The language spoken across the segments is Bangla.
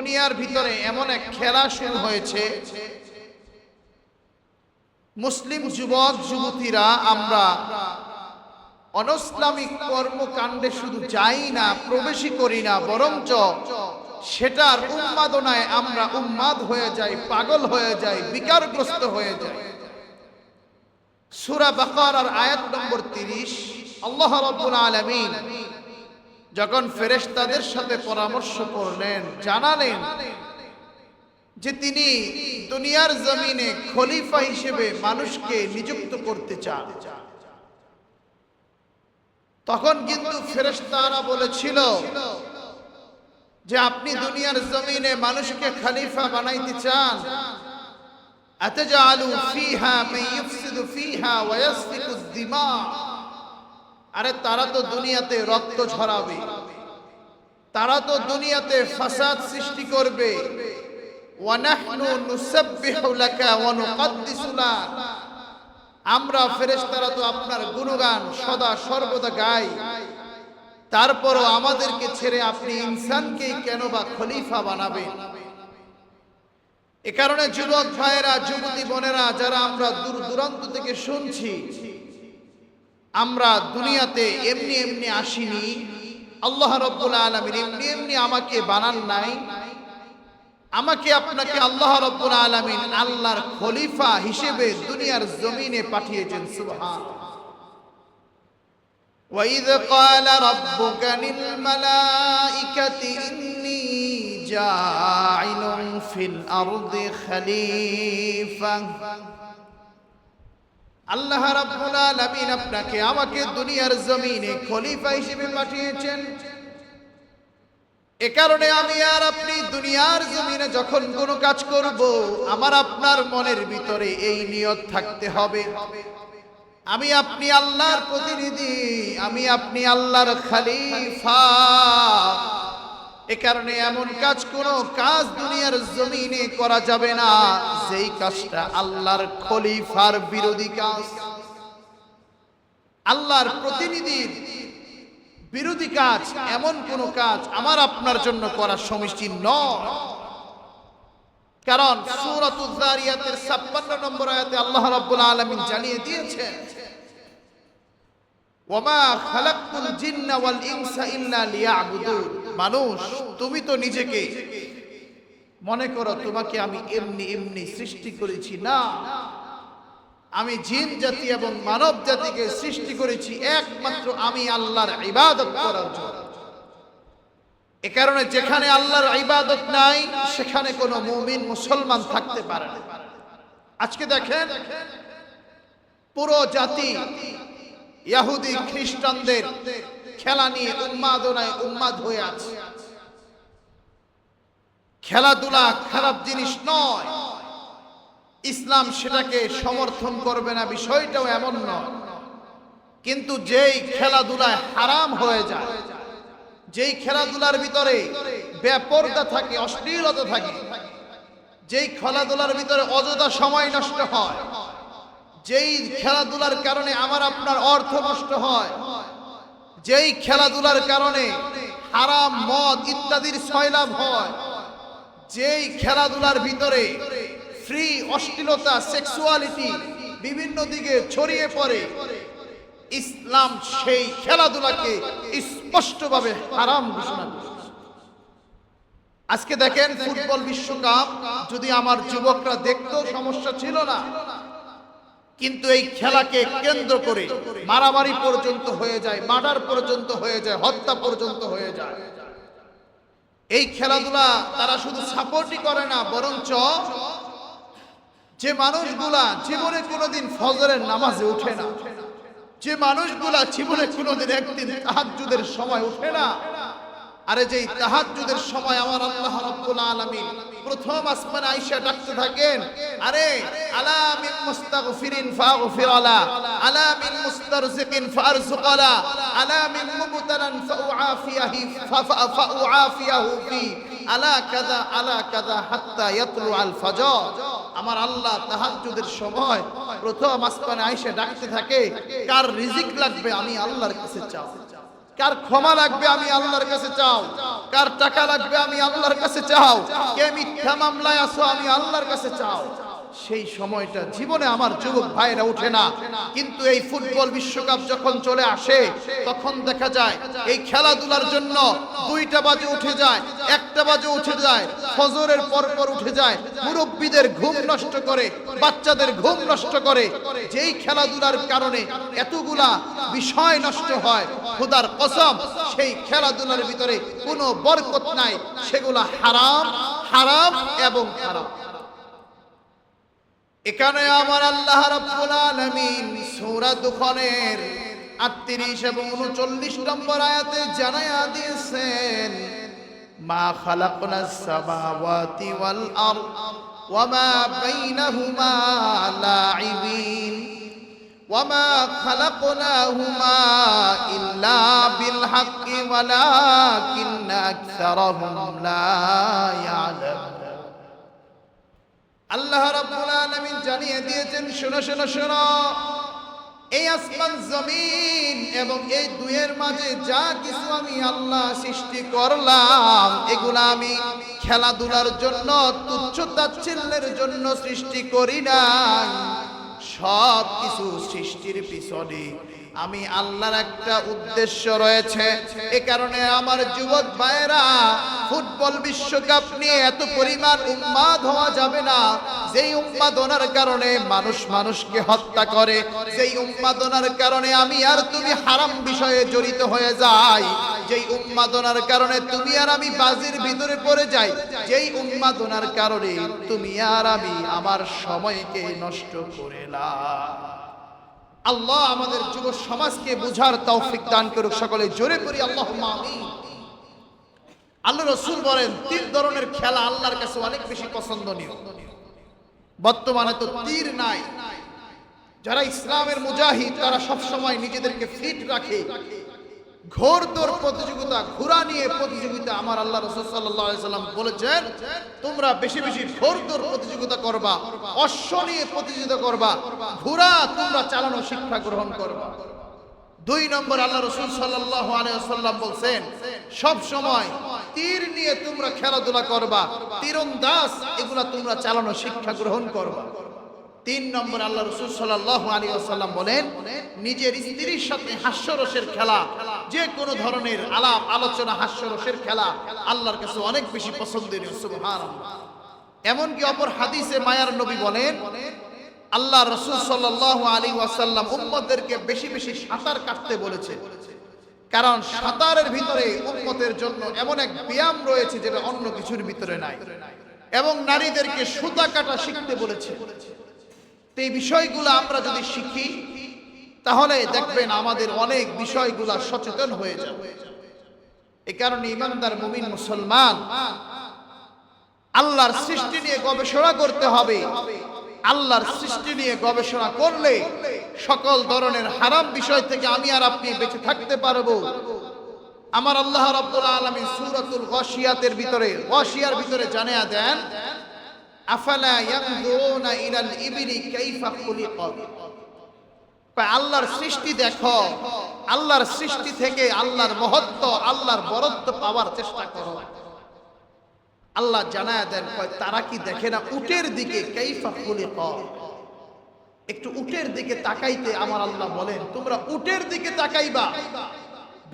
দুনিয়ার ভিতরে এমন এক খেলা শুরু হয়েছে, মুসলিম যুবক যুবতীরা আমরা অনৈসলামিক কর্মকাণ্ডে শুধু যাই না, প্রবেশই করি না, বরঞ্চ সেটার উন্মাদনায় আমরা উন্মাদ হয়ে যাই, পাগল হয়ে যাই, বিকারগ্রস্ত হয়ে যাই। সূরা বাকারার আয়াত নম্বর 30 আল্লাহ রাব্বুল আলামিন যখন ফেরেশতাদের সাথে পরামর্শ করলেন, জানালেন যে তিনি দুনিয়ার জমিনে খলিফা হিসেবে মানুষকে নিযুক্ত করতে চান, তখন কিন্তু ফেরেশতারা বলেছিল যে আপনি দুনিয়ার জমিনে মানুষকে খলিফা বানাইতে চান, আতাজালু ফিহা মান ইফসিদু ফিহা ওয়া ইয়াসফিকু দিমা, আরে তারা তো দুনিয়াতে রক্ত ঝরাবে, তারা তো দুনিয়াতে ফাসাদ সৃষ্টি করবে। ওয়া নাহনু নুসাব্বিহু লাকা ওয়া নুকদ্দিসু লাক, আমরা ফেরেশতারা তো আপনার গুণগান সদা সর্বদা গাই, তারপরও আমাদেরকে ছেড়ে আপনি ইনসানকেই কেন বা খলিফা বানাবেন? এ কারণে যুবক ভাইয়েরা, যুবতী বোনেরা, যারা আমরা দূর দূরান্ত থেকে শুনছি, আমরা দুনিয়াতে এমনি এমনি আসিনি। আল্লাহ রাব্বুল আলামিন এমনি এমনি আমাকে বানান নাই, আমাকে আপনাকে আল্লাহ রাব্বুল আলামিন আল্লাহর খলিফা হিসেবে দুনিয়ার জমিনে পাঠিয়েছেন। সুবহানাল্লাহ। وَإِذْ قَالَ رَبُّكَ لِلْمَلَائِكَةِ إِنِّي جَاعِلٌ فِي الْأَرْضِ خَلِيفَةً, আল্লাহ রাব্বুল আলামিন আপনাকে আমাকে দুনিয়ার জমিনে খলিফা হিসেবে পাঠিয়েছেন। এ কারণে আমি আর আপনি দুনিয়ার জমিনে যখন কোনো কাজ করব, আমার আপনার মনের ভিতরে এই নিয়ত থাকতে হবে, আমি আপনি আল্লাহর প্রতিনিধি, আমি আপনি আল্লাহর খলিফা। এ কারণে এমন কোনো কাজ দুনিয়ার জমিনে করা যাবে না যেই কাজটা আল্লাহর খলিফার বিরোধী কাজ, আল্লাহর প্রতিনিধির বিরোধী কাজ। এমন কোন কাজ আমার আপনার জন্য করা সমীচীন নয়। কারণ সূরাতুয যারিয়াতের ৫৬ নম্বর আয়াতে আল্লাহ রাব্বুল আলামিন জানিয়ে দিয়েছেন, ওয়ামা খালাকতুল জিন্না ওয়াল ইনসা ইল্লা লিয়াবুদুন, মানুষ তুমি তো নিজেকে মনে করো তোমাকে আমি এমনি এমনি সৃষ্টি করেছি, না, আমি জিন জাতি এবং মানব জাতিকে সৃষ্টি করেছি একমাত্র আমি আল্লাহর ইবাদত করার জন্য। এ কারণে যেখানে আল্লাহর ইবাদত নাই সেখানে কোনো মুমিন মুসলমান থাকতে পারে না। আজকে দেখেন পুরো জাতি ইহুদি খ্রিস্টানদের খেলা নিয়ে উন্মাদনায় উন্মাদ হয়ে আছে। খেলাধুলা খারাপ জিনিস নয়, ইসলাম সেটাকে সমর্থন করবে না, বিষয়টাও এমন নয়। কিন্তু যেই খেলাধুলায় হারাম হয়ে যায়, যেই খেলাধুলার ভিতরে বেপরদা থাকে, অশ্লীলতা থাকে, যেই খেলাধুলার ভিতরে অযথা সময় নষ্ট হয়, যেই খেলাধুলার কারণে আমার আপনার অর্থ নষ্ট হয়, যেই খেলাধুলার কারণে হারাম মদ ইত্যাদির সয়লাভ হয়, যেই খেলাধুলার ভিতরে ফ্রি অশ্লীলতা সেক্সুয়ালিটি বিভিন্ন দিকে ছড়িয়ে পড়ে, ইসলাম সেই খেলাধুলাকে স্পষ্টভাবে হারাম ঘোষণা করেছে। আজকে দেখেন ফুটবল বিশ্বকাপ যদি আমার যুবকরা দেখতো সমস্যা ছিল না, কিন্তু এই খেলাকে কেন্দ্র করে মারামারি পর্যন্ত হয়ে যায়, মার্ডার পর্যন্ত হয়ে যায়, হত্যা পর্যন্ত হয়ে যায়। এই খেলাধুলা তারা শুধু সাপোর্টই করে না, বরঞ্চ যে মানুষগুলা জীবনে কোনোদিন ফজরের নামাজে উঠে না, যে মানুষগুলা জীবনে কোনোদিন একদিন তাহাজ্জুদের সময় উঠে না, আরে যেই তাহাজ্জুদের সময় আমার আল্লাহ রাব্বুল আলামিন প্রথম আসমানে আয়েশা ডাকতে থাকেন, আরে আলা মিন মুস্তাগফিরিন ফাগফির আলা, আলা মিন মুস্তারজিকিন ফারজুকালা, আলা মিন মুবতালান ফাউআফিয়াহু ফি, আলা কাযা হাত্তা ইয়াতলু আল ফজর। আমার আল্লাহ তাহাজ্জুদের সময় প্রথম আসমানে আয়েশা ডাকতে থাকে, কার রিজিক লাগবে আমি আল্লাহর কাছে চাও। কার ক্ষমা লাগবে আমি আল্লাহর কাছে চাও, কার টাকা লাগবে আমি আল্লাহর কাছে চাও, কে মিথ্যা মামলায় আছো আমি আল্লাহর কাছে চাও। সেই সময়টা জীবনে আমার যুবক ভাইরা উঠে না, কিন্তু এই ফুটবল বিশ্বকাপ যখন চলে আসে তখন দেখা যায় এই খেলাধুলার জন্য 2টা বাজে উঠে যায়, 1টা বাজে উঠে যায়, ফজরের পর উঠে যায়, মুরব্বীদের ঘুম নষ্ট করে, বাচ্চাদের ঘুম নষ্ট করে। যেই খেলাধুলার কারণে এতগুলা বিষয় নষ্ট হয়, খোদার কসম সেই খেলাধুলার ভিতরে কোনো বরকত নাই, সেগুলা হারাম, হারাম এবং হারাম। এখানে আমার আল্লাহ রাব্বুল আলামিন সূরা দুখানের 38 এবং 39 নম্বর আয়াতে জানায়া দিয়েছেন, মা খালাকনাস সামাওয়াতি ওয়াল আরদ ওয়া মা বাইনাহুমা লাঈবিন ওয়া মা খালাকনাহুমা ইল্লা বিল হাক্কি ওয়ালাকিন্না আকসারাহুম লা ইয়ালামুন। আল্লাহ রাব্বুল আলামিন জানিয়ে দিয়েছেন, শোনো শোনো শোনো, এই আসমান জমিন এবং এই দুয়ের মাঝে যা কিছু আমি আল্লাহ সৃষ্টি করলাম, এগুলা আমি খেলাধুলার জন্য, তুচ্ছ তাচ্ছিল্যের জন্য সৃষ্টি করি না। সব কিছু সৃষ্টির পিছনে আমি আল্লাহর একটা উদ্দেশ্য রয়েছে। এ কারণে আমার যুবক ভাইরা, ফুটবল বিশ্বকাপ নিয়ে এত পরিমাণ উন্মাদ হওয়া যাবে না, যেই উন্মাদনার কারণে মানুষ মানুষকে হত্যা করে, যেই উন্মাদনার কারণে আমি আর তুমি হারাম বিষয়ে জড়িত হয়ে যাই, যেই উন্মাদনার কারণে তুমি আর আমি বাজির ভিতরে পড়ে যাই, যেই উন্মাদনার কারণে তুমি আর আমি আমার সময়কে নষ্ট করে না। আল্লাহ আমাদের যুব সমাজকে বুঝার তৌফিক দান করুক, সকলে জোরে করি আল্লাহুম্মা আমিন। আল্লাহ রাসূল বলেন 3 ধরনের খেলা আল্লাহর কাছে অনেক বেশি পছন্দনীয়। বর্তমানে তো তীর নাই, যারা ইসলামের মুজাহিদ তারা সব সময় নিজেদেরকে ফিট রাখে। ঘোড়দৌড় প্রতিযোগিতা, ঘোড়া নিয়ে প্রতিযোগিতা, আমার আল্লাহ রাসূল সাল্লাল্লাহু আলাইহি সাল্লাম বলেছেন তোমরা বেশি বেশি ঘোড়দৌড় প্রতিযোগিতা করবা, অশ্ব নিয়ে প্রতিযোগিতা করবা, ঘোড়া তোমরা চালানো শিক্ষা গ্রহণ করবা। 2 নম্বর আল্লাহ রাসূল সাল্লাল্লাহু আলাইহি ওয়াসাল্লাম বলেন সব সময় তীর নিয়ে তোমরা খেলাধুলা করবা, তীরন্দাজ এগুলা তোমরা চালানো শিক্ষা গ্রহণ করবা। 3 নম্বর আল্লাহ রাসূল সাল্লাল্লাহু আলাইহি ওয়াসাল্লাম বলেন নিজের স্ত্রীর সাথে হাস্যরসের খেলা, যে কোনো ধরনের আলাপ আলোচনা, হাস্যরসের খেলা আল্লাহর কাছে অনেক বেশি পছন্দনীয়। সুবহানাল্লাহ। এমনকি অপর হাদিসে মায়ার নবী বলেন আল্লাহ রাসূল সাল্লাল্লাহু আলাইহি ওয়াসাল্লাম উম্মতদেরকে বেশি বেশি সাঁতার কাটতে বলেছে, কারণ সাঁতারের ভিতরে উম্মতের জন্য এমন এক ব্যায়াম রয়েছে যেটা অন্য কিছুর ভিতরে নাই। এবং নারীদেরকে সুতা কাটা শিখতে বলেছে। এই বিষয়গুলো আমরা যদি শিখি তাহলে দেখবেন আমাদের অনেক বিষয়গুলো সচেতন হয়ে যাবে। এই কারণে ইমানদার মুমিন মুসলমান আল্লাহর সৃষ্টি নিয়ে গবেষণা করতে হবে। আল্লাহর সৃষ্টি নিয়ে গবেষণা করলে সকল ধরনের হারাম বিষয় থেকে আমি আর আপনি বেঁচে থাকতে পারবো। আমার আল্লাহ রাব্বুল আলামিন সূরাতুল গাশিয়াতের ভিতরে, গাশিয়ার ভিতরে জানিয়ে দেন আফালা ইয়ানজুরুনা ইলাল ইবলি কাইফা খুলিকাত। আল্লাহর সৃষ্টি দেখো, আল্লাহর সৃষ্টি থেকে আল্লাহর মহত্ব, আল্লাহর বরত্ব পাওয়ার চেষ্টা করো। আল্লাহ জানায়া দেন তারা কি দেখে না উটের দিকে, কাইফা খুলিকাত। একটু উটের দিকে তাকাইতে আমার আল্লাহ বলেন তোমরা উটের দিকে তাকাইবা,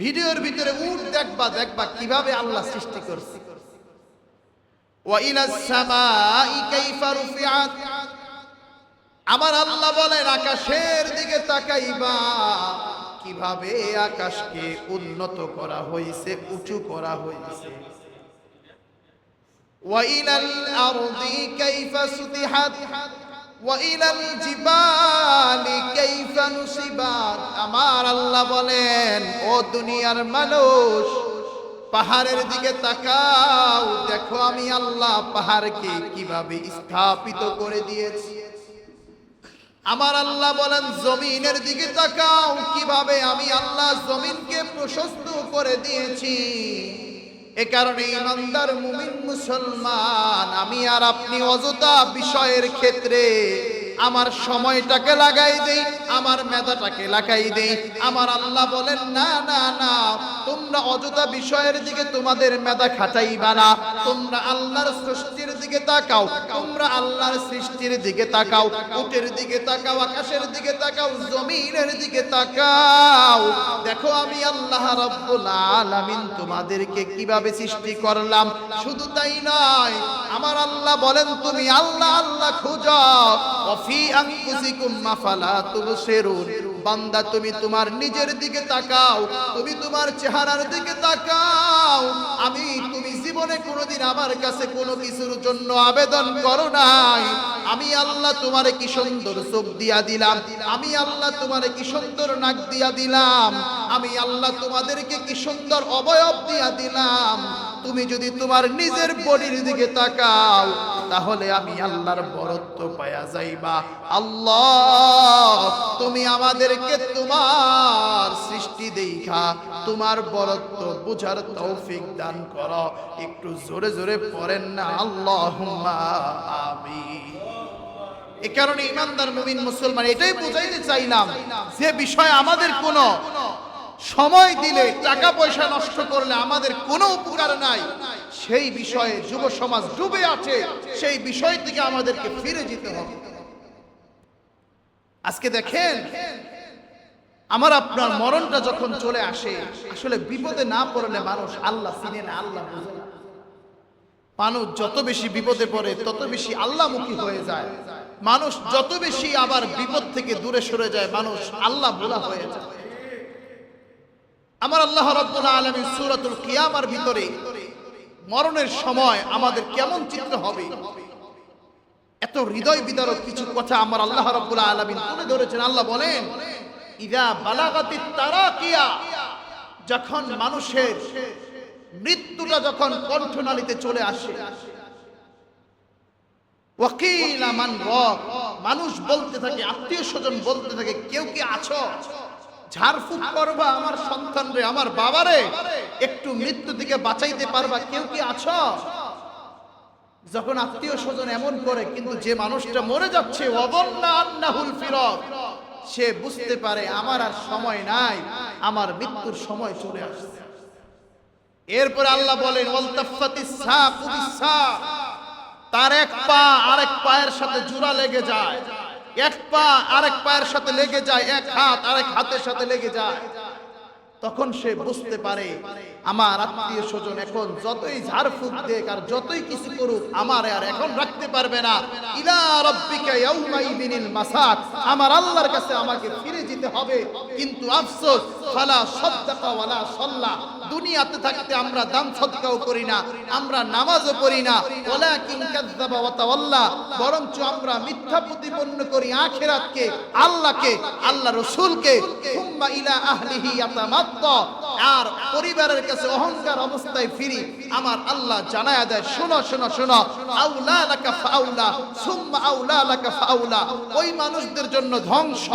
ভিডিওর ভিতরে উট দেখবা, দেখবা কিভাবে আল্লাহ সৃষ্টি করছে। ওয়া ইলাস সামাই কাইফা রুফিআত। আমার আল্লাহ বলেন আকাশের দিকে তাকাইবা, কিভাবে আকাশকে উন্নত করা হয়েছে, উঁচু করা হয়েছে। ওয়া ইলাল আরদি কাইফা সুতিহাত ওয়া ইলাল জিবালি কাইফা নুসিবাত। আমার আল্লাহ বলেন ও দুনিয়ার মানুষ, পাহাড়ের দিকে তাকাও, দেখো আমি আল্লাহ পাহাড়কে কিভাবে স্থাপিত করে দিয়েছি। আমার আল্লাহ বলেন জমিনের দিকে তাকাও, কিভাবে আমি আল্লাহ জমিনকে প্রশস্ত করে দিয়েছি। এ কারণে ইমানদার মুমিন মুসলমান, আমি আর আপনি অযথা বিষয়ের ক্ষেত্রে আমার সময়টাকে লাগাই দেই, আমার মেধাটাকে লাগাই দেই। আমার আল্লাহ বলেন না না না, তোমরা অযথা বিষয়ের দিকে তোমাদের মেধা খাটাইবা না। তোমরা আল্লাহর সৃষ্টির দিকে তাকাও, তোমরা আল্লাহর সৃষ্টির দিকে তাকাও, উটের দিকে তাকাও, আকাশের দিকে তাকাও, জমিনের দিকে তাকাও। দেখো আমি আল্লাহ রাব্বুল আলামিন তোমাদেরকে কিভাবে সৃষ্টি করলাম। শুধু তাই নয়, আমার আল্লাহ বলেন তুমি আল্লাহ আল্লাহ খুঁজো। ওয়াফি আনফুসিকুম আফালা তুবসিরুন। বান্দা তুমি তোমার নিজের দিকে তাকাও, তুমি তোমার চেহারার দিকে তাকাও। তুমি জীবনে কোনোদিন আমার কাছে কোনো কিছুর জন্য আবেদন করো নাই। আমি আল্লাহ তোমারে কি সুন্দর চোখ দিয়া দিলাম, আমি আল্লাহ তোমারে কি সুন্দর নাক দিয়া দিলাম, আমি আল্লাহ তোমাদেরকে কি সুন্দর অবয়ব দিয়া দিলাম। তুমি যদি তোমার নিজের বডির দিকে তাকাও, তাহলে আমি আল্লাহর বরত্ব পায়া যাইবা। আল্লাহ তুমি আমাদেরকে তোমার সৃষ্টি দেখা তোমার বরত্ব বুঝার তৌফিক দান করো। একটু জোরে জোরে পড়েন না আল্লাহুম্মা আমিন। এই কারণে ইমানদার মুমিন মুসলমান এটাই বুঝাইতে চাইলাম, যে বিষয় আমাদের কোনো সময় দিলে টাকা পয়সা নষ্ট করলে আমাদের কোনো উপকার নাই, সেই বিষয়ে যুব সমাজ ডুবে আছে, সেই বিষয় থেকে আমাদেরকে ফিরে যেতে হবে। আজকে দেখেন, আমার আপনার মরণটা যখন চলে আসে, আসলে বিপদে না পড়লে মানুষ আল্লাহ চিনে না, আল্লাহ বুঝে না। মানুষ যত বেশি বিপদে পড়ে তত বেশি আল্লাহমুখী হয়ে যায়। মানুষ যত বেশি আবার বিপদ থেকে দূরে সরে যায়, মানুষ আল্লাহ ভোলা হয়ে যায়। আমার আল্লাহ রাব্বুল আলামিন সূরাতুল কিয়ামার ভিতরে মরণের সময় আমাদের কেমন চিত্র হবে, এত হৃদয় বিদারক কিছু কথা আমার আল্লাহ রাব্বুল আলামিন তুলে ধরেছেন। আল্লাহ বলেন, ইযা বালাগাতিত তারাকিয়া, যখন মানুষের মৃত্যুটা যখন কণ্ঠনালীতে চলে আসে, ওয়াকিলা মান রাক, মানুষ বলতে থাকে, আত্মীয় স্বজন বলতে থাকে, কেউ কি আছো, ঝাড়ফুঁক করবা আমার সন্তান রে, আমার বাবারে, একটু মৃত্যু থেকে বাঁচাইতে পারবা, কেউ কি আছো। যখন আত্মীয় স্বজন এমন করে, কিন্তু যে মানুষটা মরে যাচ্ছে, ওয়াযান্না আন্নাহুল ফিরাক, সে বুঝতে পারে আমার আর সময় নাই, আমার মৃত্যুর সময় চলে আসছে। এরপর আল্লাহ বলেন, ওয়ালতাফাতিস সাকু বিসাক, তার এক পা আরেক পায়ের সাথে জোড়া লেগে যায়, এক পা আরেক পায়ের সাথে লেগে যায়, এক হাত আরেক হাতের সাথে লেগে যায়। তখন সে বুঝতে পারে আমার আত্মীয় স্বজন এখন যতই ঝাড়ফুঁক দেখ আর যতই কিছু করুক, আমার আর এখন রাখতে পারবে না। ইলা রাব্বিকা ইয়াউমাইযিনিল মাসাক, আমার আল্লাহর কাছে আমাকে ফিরে যেতে হবে। কিন্তু আফসোস, ফালা সাদ্দাকা ওয়ালা সাল্লা, দুনিয়াতে থাকতে আমরা দান সদকাও করি না, আমরা নামাজও পড়ি না, ওয়ালাকিন কাযযাবা ওয়া তাওয়াল্লা, বরঞ্চ আমরা মিথ্যা প্রতিপন্ন করি আখিরাতকে, আল্লাহকে, আল্লাহ রাসূলকে। সুম্মা ইলা আহলিহি ইয়াতামাত্তা, আর পরিবারের কাছে অহংকার অবস্থায় ফিরি। আমার আল্লাহ জানায়া দেয়, শোনো শোনো শোনো, আউলা লাকা ফাউলা সুম্মা আউলা লাকা ফাউলা, ওই মানুষদের জন্য ধ্বংস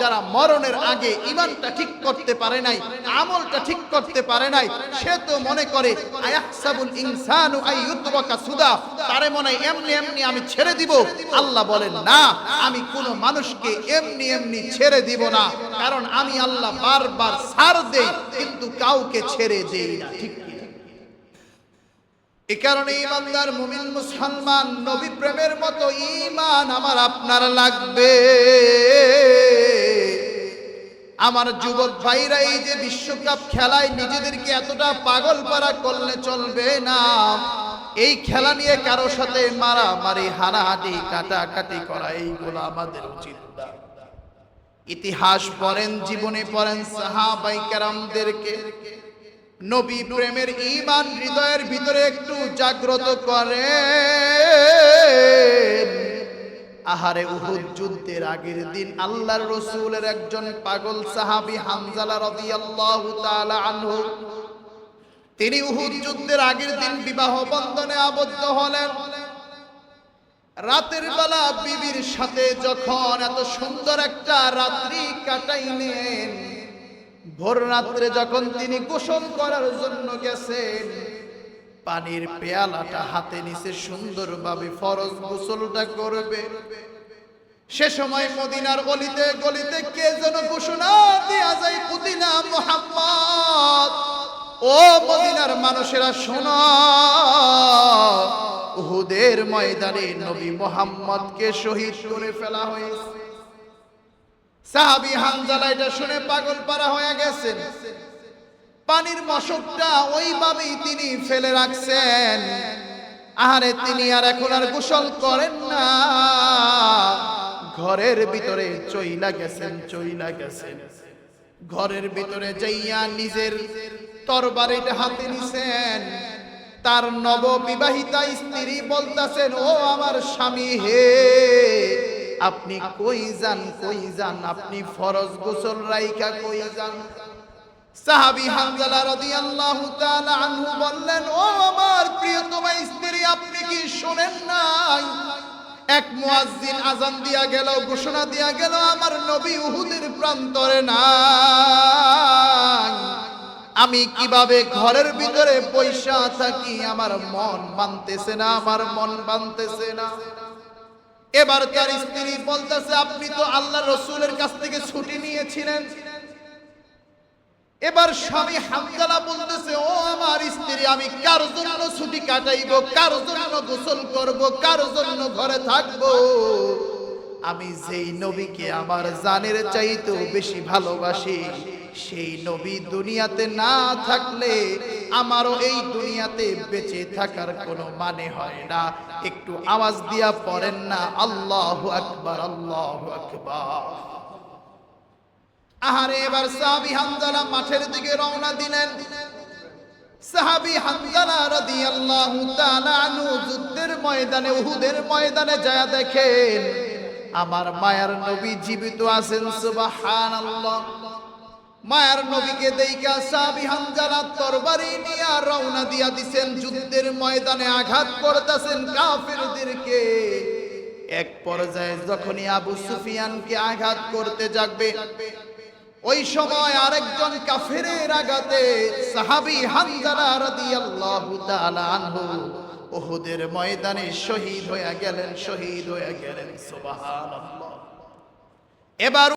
যারা মরণের আগে ঈমানটা ঠিক করতে পারে নাই, আমলটা ঠিক করতে পারে নাই। সে তো মনে করে আয়াহসাবুল ইনসানু আইয়ুতরাকা সুদা, তারে মনে হয় এমনি এমনি আমি ছেড়ে দিব। আল্লাহ বলেন, না, আমি কোন মানুষকে এমনি এমনি ছেড়ে দিব না, কারণ আমি আল্লাহ বারবার ছাড় দেই, কিন্তু কাউকে ছেড়ে দেই না। ঠিক কি? এই কারণে ইমানদার মুমিন মুসলমান, নবী প্রেমের মতো ঈমান আমার আপনার লাগবে। আমার যুবক ভাইরা, এই যে বিশ্বকাপ খেলায় নিজেদেরকে এতটা পাগল পারা করলে চলবে না। এই খেলা নিয়ে কারো সাথে মারামারি, হানাহানি, কাটাকাটি করা, এইগুলো আমাদের উচিত না। ইতিহাস পড়েন, জীবনে পড়েন সাহাবায়ে কেরামদেরকে, নবী প্রেমের ঈমান হৃদয়ের ভিতরে একটু জাগ্রত করে। আহারে, উহুদ যুদ্ধের আগের দিন আল্লাহর রাসূলের একজন পাগল সাহাবী হামজালা রাদিয়াল্লাহু তাআলা আনহু, তিনি উহুদ যুদ্ধের আগের দিন বিবাহ বন্ধনে আবদ্ধ হলেন। রাতের বেলা বিবির সাথে যখন এত সুন্দর একটা রাত্রি কাটাইলেন, ভোর রাত্রে যখন তিনি গোসল করার জন্য গেছেন, পানির পেয়ালাটা হাতে নিছে, সুন্দরভাবে ফরজ গোসলটা করবে। সে সময় মদিনার গলিতে গলিতে কে যেন ঘোষণা দিয়া যায়, কুতিলা মুহাম্মদ। ও মদিনার মানুষেরা শোনো, উহুদের ময়দানে নবী মুহাম্মদকে শহীদ করে ফেলা হয়েছে। সাহাবী হানজালা এটা শুনে পাগল পারা হয়ে গেছেন। পানির মশকটা ওইভাবেই তিনি ফেলে রাখছেন। আহারে, তিনি আর এখন আর গোসল করেন না, ঘরের ভিতরে চইলা গেছেন। ঘরের ভিতরে যাইয়া নিজের তরবারিটা হাতে নিছেন। তার নববিবাহিতা স্ত্রী বলতাছেন, ও আমার স্বামী হে, আপনি কই যান, আপনি ফরজ গোসল রাইখা কই যান? সাহাবী হানজালা রাদিয়াল্লাহু তাআলা আনহু বললেন, ও আমার প্রিয়তমা স্ত্রী, আপনি কি শুনেন নাই? এক মুয়াজ্জিন আযান দিয়া গেল, ঘোষণা দিয়া গেল, আমার নবী উহুদের প্রান্তরে নাই। আমি কিভাবে ঘরের ভিতরে পয়সা থাকি? আমার মন মানতেছে না। এবার তার স্ত্রী বলতেছে, আপনি তো আল্লাহ রসুলের কাছ থেকে ছুটি নিয়েছিলেন। এবার স্বামী হানজালা বলতেছে, ও আমার স্ত্রী, আমি কার জন্য ছুটি কাটাইব, কার জন্য গোসল করব, কার জন্য ঘরে থাকব? আমি যেই নবীকে আমার জানের চাইতেও বেশি ভালোবাসি, সেই নবী দুনিয়াতে না থাকলে আমারও এই দুনিয়াতে বেঁচে থাকার কোনো মানে হয় না। একটু আওয়াজ দিয়া পড়েন না, আল্লাহু আকবার, আল্লাহু আকবার। আহারে, এবার সাহাবী হানজালা মাঠের দিকে রওনা দিলেন। সাহাবী হানজালা রাদিয়াল্লাহু তাআলা আনহু যুদ্ধের ময়দানে, উহুদের ময়দানে যায় দেখেন আমার মায়ার নবী জীবিত আছেন। সুবহানাল্লাহ। মায়ার নবীকে দেইখা সাহাবী হানজালা তরবারি নিয়ে রওনা দিয়া দিছেন। যুদ্ধের ময়দানে আঘাত করতেছেন কাফেরদেরকে। এক পর্যায়ে যখনই আবু সুফিয়ানকে আঘাত করতে যাবে, ওই সময় আরেকজন কাফেরের আঘাতে সাহাবী হানজালা রাদিয়াল্লাহু তাআলা আনহু উহুদের ময়দানে শহীদ হয়ে গেলেন। সুবহানাল্লাহ। এবার